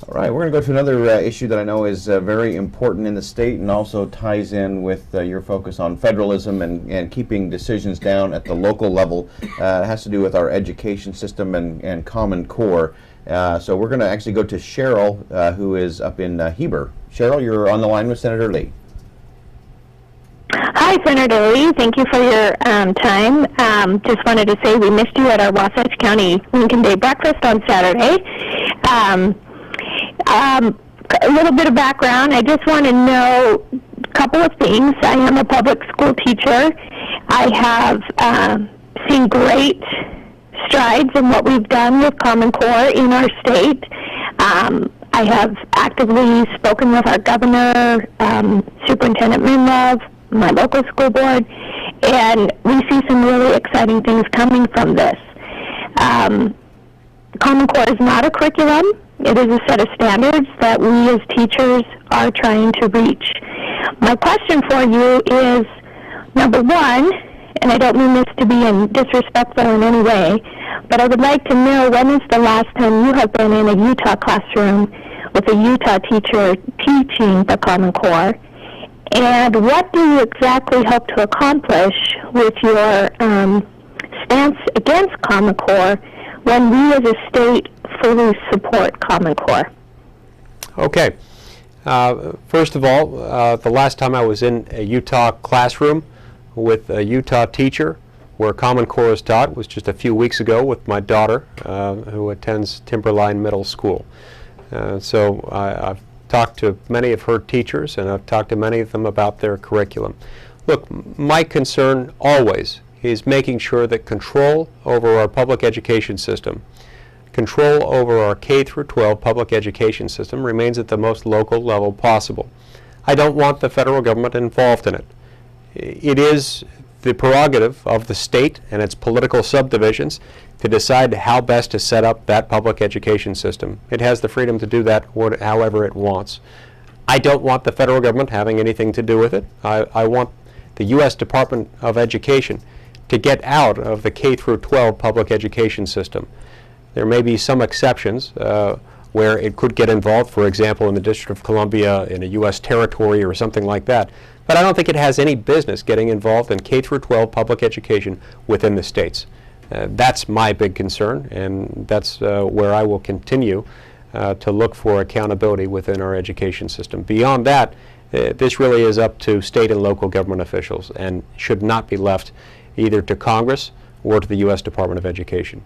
All right, we're going to go to another issue that I know is very important in the state and also ties in with your focus on federalism and keeping decisions down at the local level. It has to do with our education system and Common Core. So we're going to actually go to Cheryl, who is up in Heber. Cheryl, you're on the line with Senator Lee. Hi, Senator Lee. Thank you for your time. Just wanted to say we missed you at our Wasatch County Lincoln Day breakfast on Saturday. A little bit of background. I just want to know a couple of things. I am a public school teacher. I have seen great strides in what we've done with Common Core in our state. I have actively spoken with our governor, Superintendent Minlove, my local school board, and we see some really exciting things coming from this. Common Core is not a curriculum. It is a set of standards that we as teachers are trying to reach. My question for you is, number one, and I don't mean this to be disrespectful in any way, but I would like to know, when is the last time you have been in a Utah classroom with a Utah teacher teaching the Common Core? And what do you exactly hope to accomplish with your stance against Common Core when we as a state fully support Common Core? Okay. First of all, the last time I was in a Utah classroom with a Utah teacher where Common Core is taught was just a few weeks ago with my daughter, who attends Timberline Middle School. So I've talked to many of her teachers, and I've talked to many of them about their curriculum. Look, my concern always is making sure that control over our public education system, control over our K through 12 public education system remains at the most local level possible. I don't want the federal government involved in it. It is the prerogative of the state and its political subdivisions to decide how best to set up that public education system. It has the freedom to do that however it wants. I don't want the federal government having anything to do with it. I want the U.S. Department of Education to get out of the K through 12 public education system. There may be some exceptions where it could get involved, for example, in the District of Columbia, in a U.S. territory or something like that. But I don't think it has any business getting involved in K through 12 public education within the states. That's my big concern, and that's where I will continue to look for accountability within our education system. Beyond that, this really is up to state and local government officials and should not be left either to Congress or to the U.S. Department of Education.